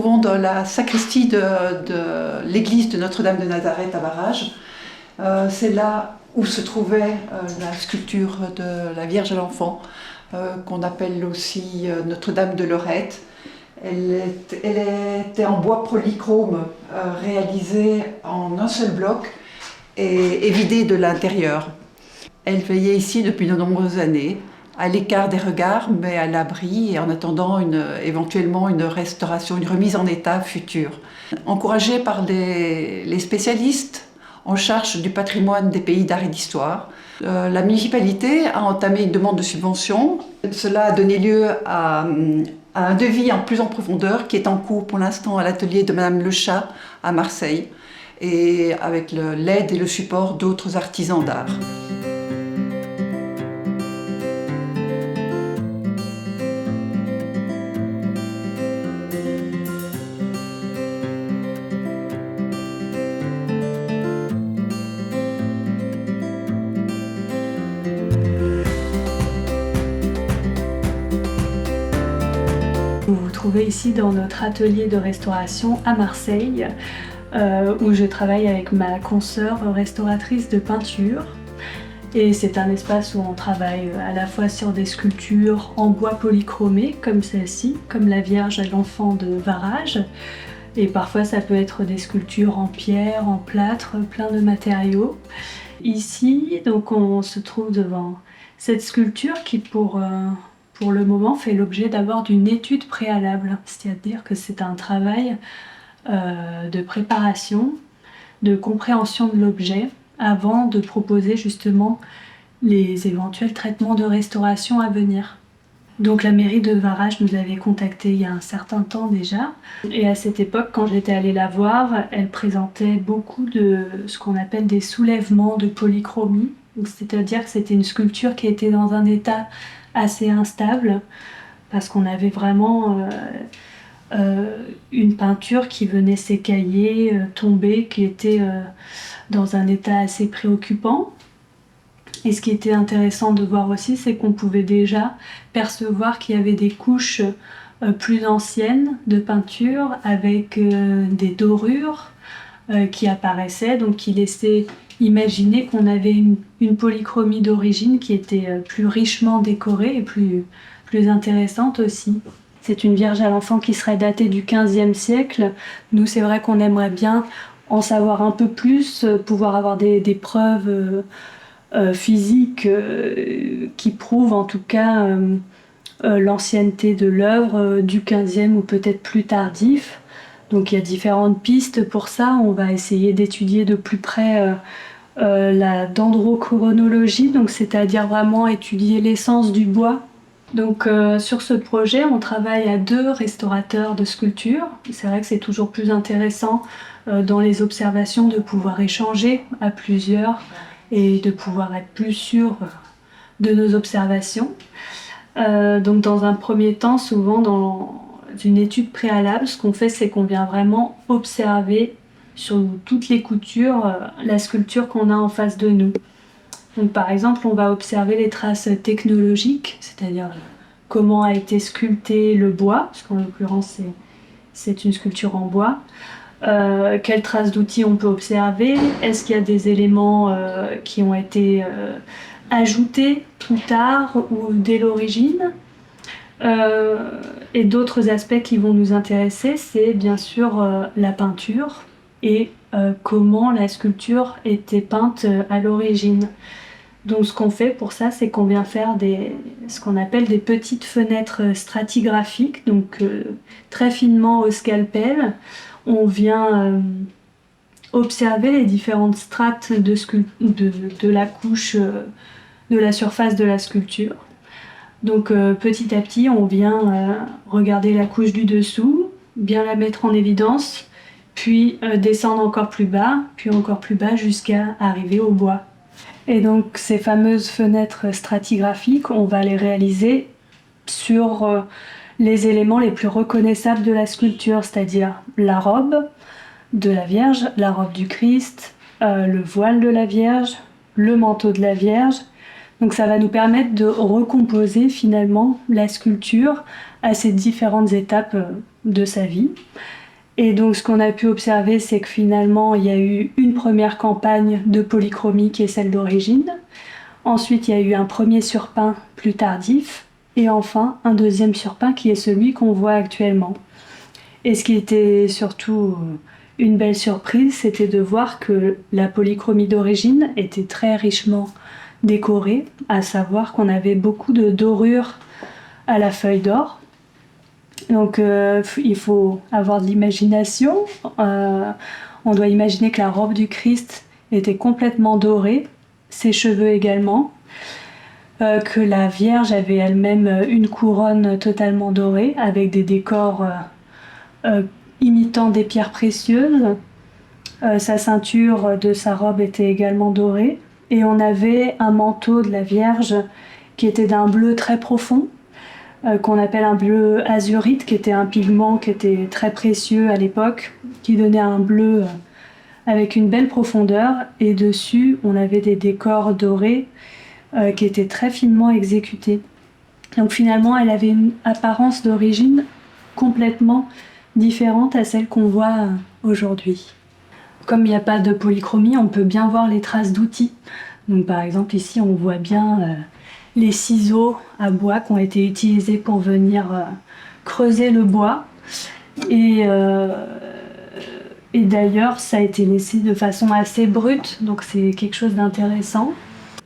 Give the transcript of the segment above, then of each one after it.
trouvons dans la sacristie de l'église de Notre-Dame de Nazareth à Barrage. C'est là où se trouvait la sculpture de la Vierge à l'Enfant, qu'on appelle aussi Notre-Dame de Lorette. Elle était en bois polychrome, réalisée en un seul bloc et vidée de l'intérieur. Elle veillait ici depuis de nombreuses années, à l'écart des regards, mais à l'abri et en attendant éventuellement une restauration, une remise en état future. Encouragée par les spécialistes en charge du patrimoine des pays d'art et d'histoire, la municipalité a entamé une demande de subvention. Cela a donné lieu à un devis en plus en profondeur qui est en cours pour l'instant à l'atelier de Madame Lechat à Marseille et avec l'aide et le support d'autres artisans d'art. Vous vous trouvez ici dans notre atelier de restauration à Marseille, où je travaille avec ma consoeur restauratrice de peinture. Et c'est un espace où on travaille à la fois sur des sculptures en bois polychromé, comme celle-ci, comme la Vierge à l'Enfant de Varage. Et parfois ça peut être des sculptures en pierre, en plâtre, plein de matériaux. Ici, donc on se trouve devant cette sculpture qui pour le moment fait l'objet d'abord d'une étude préalable, c'est-à-dire que c'est un travail de préparation, de compréhension de l'objet, avant de proposer justement les éventuels traitements de restauration à venir. Donc la mairie de Varage nous avait contactés il y a un certain temps déjà, et à cette époque, quand j'étais allée la voir, elle présentait beaucoup de ce qu'on appelle des soulèvements de polychromie, c'est-à-dire que c'était une sculpture qui était dans un état assez instable, parce qu'on avait vraiment une peinture qui venait s'écailler, tomber, qui était dans un état assez préoccupant. Et ce qui était intéressant de voir aussi, c'est qu'on pouvait déjà percevoir qu'il y avait des couches plus anciennes de peinture avec des dorures qui apparaissaient, donc qui laissaient imaginer qu'on avait une polychromie d'origine qui était plus richement décorée et plus intéressante aussi. C'est une Vierge à l'Enfant qui serait datée du XVe siècle. Nous, c'est vrai qu'on aimerait bien en savoir un peu plus, pouvoir avoir des preuves physiques qui prouvent en tout cas l'ancienneté de l'œuvre du XVe ou peut-être plus tardif. Donc il y a différentes pistes pour ça. On va essayer d'étudier de plus près la dendrochronologie, donc c'est-à-dire vraiment étudier l'essence du bois. Donc sur ce projet, on travaille à 2 restaurateurs de sculptures. C'est vrai que c'est toujours plus intéressant dans les observations de pouvoir échanger à plusieurs et de pouvoir être plus sûr de nos observations. Donc dans un premier temps, souvent dans une étude préalable, ce qu'on fait, c'est qu'on vient vraiment observer sur toutes les coutures la sculpture qu'on a en face de nous. Donc par exemple, on va observer les traces technologiques, c'est-à-dire comment a été sculpté le bois, parce qu'en l'occurrence c'est une sculpture en bois. Quelles traces d'outils on peut observer? Est-ce qu'il y a des éléments qui ont été ajoutés plus tard ou dès l'origine? Et d'autres aspects qui vont nous intéresser, c'est bien sûr la peinture et comment la sculpture était peinte à l'origine. Donc ce qu'on fait pour ça, c'est qu'on vient faire ce qu'on appelle des petites fenêtres stratigraphiques, donc très finement au scalpel. On vient observer les différentes strates de la couche, de la surface de la sculpture. Donc petit à petit, on vient regarder la couche du dessous, bien la mettre en évidence, puis descendre encore plus bas jusqu'à arriver au bois. Et donc ces fameuses fenêtres stratigraphiques, on va les réaliser sur les éléments les plus reconnaissables de la sculpture, c'est-à-dire la robe de la Vierge, la robe du Christ, le voile de la Vierge, le manteau de la Vierge, Donc ça va nous permettre de recomposer finalement la sculpture à ces différentes étapes de sa vie. Et donc ce qu'on a pu observer, c'est que finalement il y a eu une première campagne de polychromie qui est celle d'origine. Ensuite il y a eu un premier surpeint plus tardif. Et enfin un deuxième surpeint qui est celui qu'on voit actuellement. Et ce qui était surtout une belle surprise, c'était de voir que la polychromie d'origine était très richement décorée, à savoir qu'on avait beaucoup de dorures à la feuille d'or. Donc il faut avoir de l'imagination. On doit imaginer que la robe du Christ était complètement dorée, ses cheveux également, que la Vierge avait elle-même une couronne totalement dorée avec des décors imitant des pierres précieuses. Sa ceinture de sa robe était également dorée. Et on avait un manteau de la Vierge qui était d'un bleu très profond, qu'on appelle un bleu azurite, qui était un pigment qui était très précieux à l'époque, qui donnait un bleu avec une belle profondeur. Et dessus, on avait des décors dorés qui étaient très finement exécutés. Donc finalement, elle avait une apparence d'origine complètement différente à celle qu'on voit aujourd'hui. Comme il n'y a pas de polychromie, on peut bien voir les traces d'outils. Donc par exemple ici on voit bien les ciseaux à bois qui ont été utilisés pour venir creuser le bois. Et d'ailleurs ça a été laissé de façon assez brute, donc c'est quelque chose d'intéressant.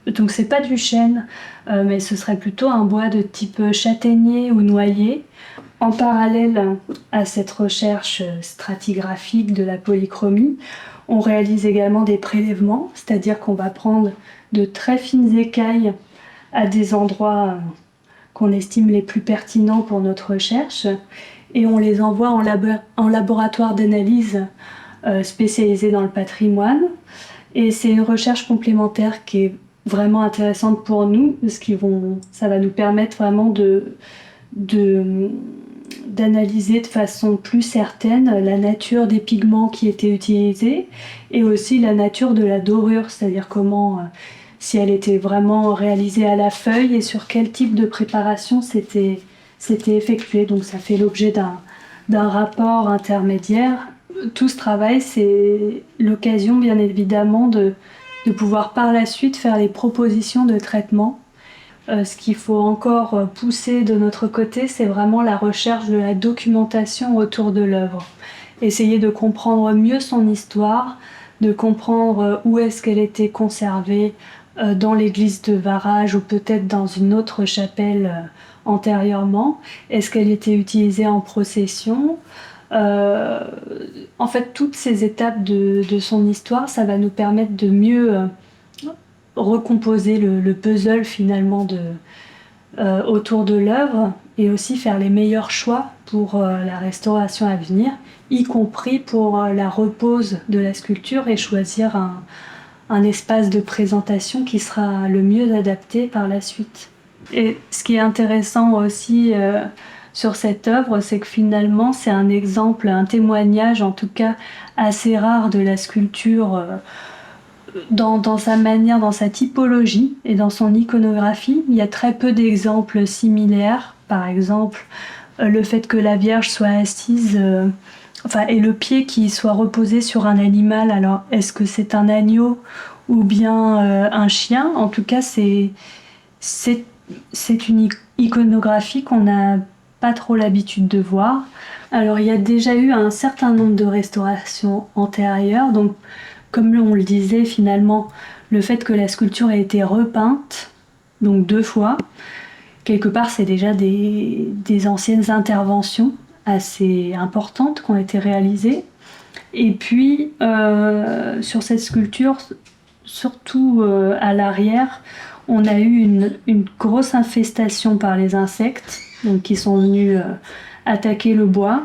Donc c'est pas du chêne, mais ce serait plutôt un bois de type châtaignier ou noyer. En parallèle à cette recherche stratigraphique de la polychromie, on réalise également des prélèvements, c'est-à-dire qu'on va prendre de très fines écailles à des endroits qu'on estime les plus pertinents pour notre recherche, et on les envoie en laboratoire d'analyse spécialisé dans le patrimoine. Et c'est une recherche complémentaire qui est vraiment intéressante pour nous, parce que ça va nous permettre vraiment d'analyser de façon plus certaine la nature des pigments qui étaient utilisés et aussi la nature de la dorure, c'est-à-dire comment, si elle était vraiment réalisée à la feuille et sur quel type de préparation c'était effectué. Donc ça fait l'objet d'un rapport intermédiaire. Tout ce travail, c'est l'occasion bien évidemment de pouvoir par la suite faire les propositions de traitement. Ce qu'il faut encore pousser de notre côté, c'est vraiment la recherche de la documentation autour de l'œuvre. Essayer de comprendre mieux son histoire, de comprendre où est-ce qu'elle était conservée dans l'église de Varage ou peut-être dans une autre chapelle antérieurement. Est-ce qu'elle était utilisée en procession ? En fait, toutes ces étapes de son histoire, ça va nous permettre de mieux recomposer le puzzle finalement autour de l'œuvre et aussi faire les meilleurs choix pour la restauration à venir, y compris pour la repose de la sculpture et choisir un espace de présentation qui sera le mieux adapté par la suite. Et ce qui est intéressant aussi sur cette œuvre, c'est que finalement c'est un exemple, un témoignage en tout cas assez rare de la sculpture dans sa manière, dans sa typologie et dans son iconographie. Il y a très peu d'exemples similaires. Par exemple, le fait que la Vierge soit assise, et le pied qui soit reposé sur un animal. Alors, est-ce que c'est un agneau ou bien un chien ? En tout cas, c'est une iconographie qu'on n'a pas trop l'habitude de voir. Alors, il y a déjà eu un certain nombre de restaurations antérieures, donc comme on le disait, finalement, le fait que la sculpture ait été repeinte, donc 2 fois, quelque part, c'est déjà des anciennes interventions assez importantes qui ont été réalisées. Et puis, sur cette sculpture, surtout à l'arrière, on a eu une grosse infestation par les insectes, donc qui sont venus attaquer le bois.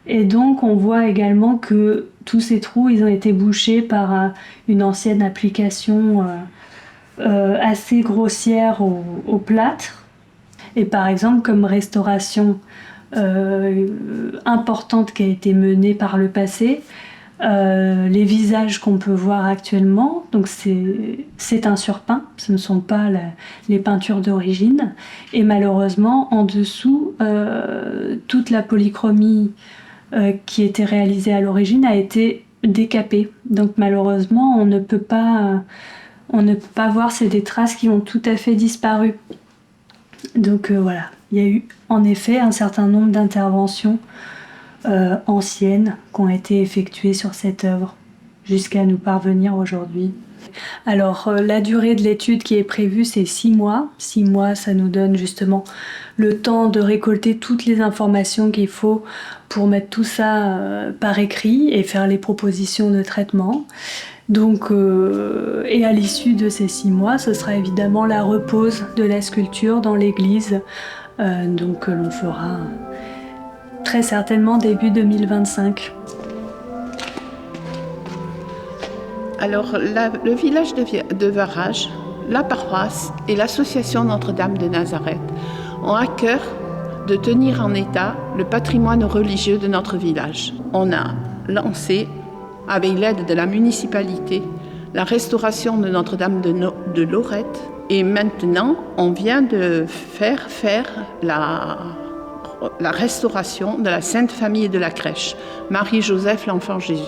Et donc, on voit également que tous ces trous, ils ont été bouchés par une ancienne application assez grossière au plâtre. Et par exemple, comme restauration importante qui a été menée par le passé, Les visages qu'on peut voir actuellement, donc c'est un surpeint, ce ne sont pas les peintures d'origine. Et malheureusement, en dessous, toute la polychromie qui était réalisée à l'origine a été décapée. Donc malheureusement, on ne peut pas voir, c'est des traces qui ont tout à fait disparu. Donc voilà, il y a eu en effet un certain nombre d'interventions anciennes qui ont été effectuées sur cette œuvre jusqu'à nous parvenir aujourd'hui. Alors la durée de l'étude qui est prévue, c'est 6 mois. 6 mois, ça nous donne justement le temps de récolter toutes les informations qu'il faut pour mettre tout ça par écrit et faire les propositions de traitement. Donc, et à l'issue de ces 6 mois, ce sera évidemment la repose de la sculpture dans l'église, donc que l'on fera très certainement début 2025. Alors, le village de Varage, la paroisse et l'association Notre-Dame de Nazareth ont à cœur de tenir en état le patrimoine religieux de notre village. On a lancé, avec l'aide de la municipalité, la restauration de Notre-Dame de Lorette. Et maintenant, on vient de faire la restauration de la Sainte Famille et de la crèche, Marie-Joseph, l'Enfant Jésus.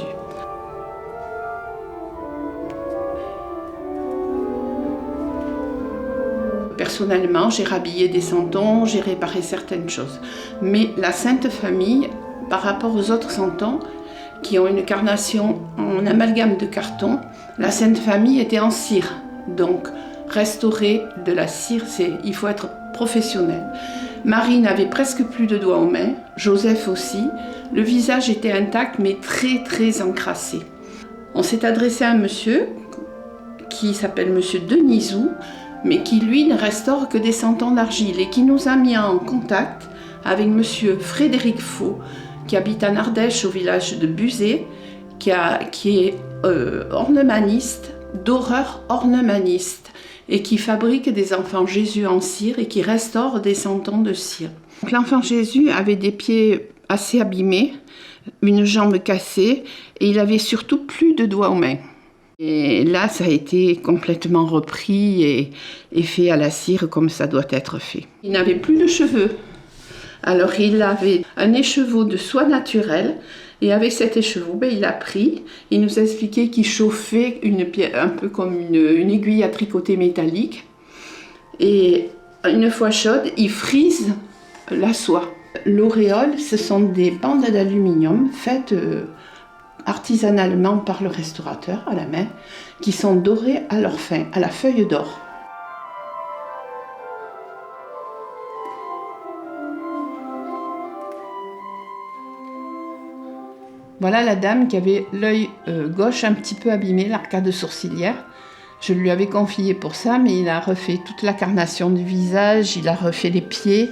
Personnellement, j'ai rhabillé des santons, j'ai réparé certaines choses. Mais la Sainte Famille, par rapport aux autres santons, qui ont une carnation en amalgame de carton, la Sainte Famille était en cire. Donc, restaurer de la cire, il faut être professionnel. Marie n'avait presque plus de doigts aux mains, Joseph aussi. Le visage était intact, mais très, très encrassé. On s'est adressé à un monsieur qui s'appelle monsieur Denisou, mais qui, lui, ne restaure que des santons d'argile et qui nous a mis en contact avec monsieur Frédéric Faux, qui habite en Ardèche, au village de Buzet, qui est ornemaniste, doreur ornemaniste, et qui fabrique des enfants Jésus en cire et qui restaure des santons de cire. Donc, l'enfant Jésus avait des pieds assez abîmés, une jambe cassée, et il avait surtout plus de doigts aux mains. Et là, ça a été complètement repris et fait à la cire comme ça doit être fait. Il n'avait plus de cheveux. Alors, il avait un écheveau de soie naturelle. Et avec cet écheveau, il a pris. Il nous a expliqué qu'il chauffait un peu comme une aiguille à tricoter métallique. Et une fois chaude, il frise la soie. L'auréole, ce sont des bandes d'aluminium faites artisanalement par le restaurateur à la main, qui sont dorées à leur fin, à la feuille d'or. Voilà la dame qui avait l'œil gauche un petit peu abîmé, l'arcade sourcilière. Je lui avais confié pour ça, mais il a refait toute la carnation du visage, il a refait les pieds,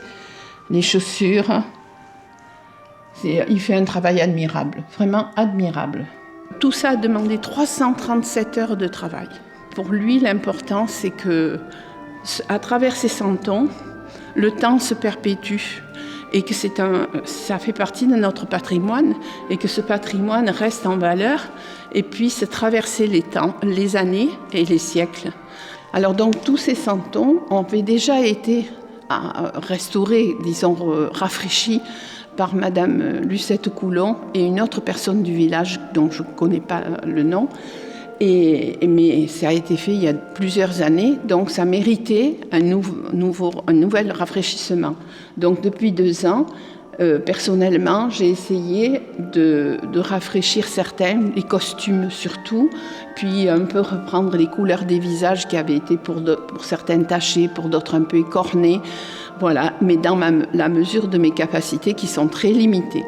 les chaussures. Il fait un travail admirable, vraiment admirable. Tout ça a demandé 337 heures de travail. Pour lui, l'important, c'est que, à travers ces santons, le temps se perpétue et que ça fait partie de notre patrimoine et que ce patrimoine reste en valeur et puisse traverser les temps, les années et les siècles. Alors donc tous ces santons avaient déjà été restaurés, disons rafraîchis par Madame Lucette Coulon et une autre personne du village dont je ne connais pas le nom. Mais ça a été fait il y a plusieurs années, donc ça méritait un nouvel rafraîchissement. Donc depuis 2 ans, personnellement, j'ai essayé de rafraîchir certains, les costumes surtout, puis un peu reprendre les couleurs des visages qui avaient été pour certains tachés, pour d'autres un peu écornés. Voilà, mais dans la mesure de mes capacités qui sont très limitées.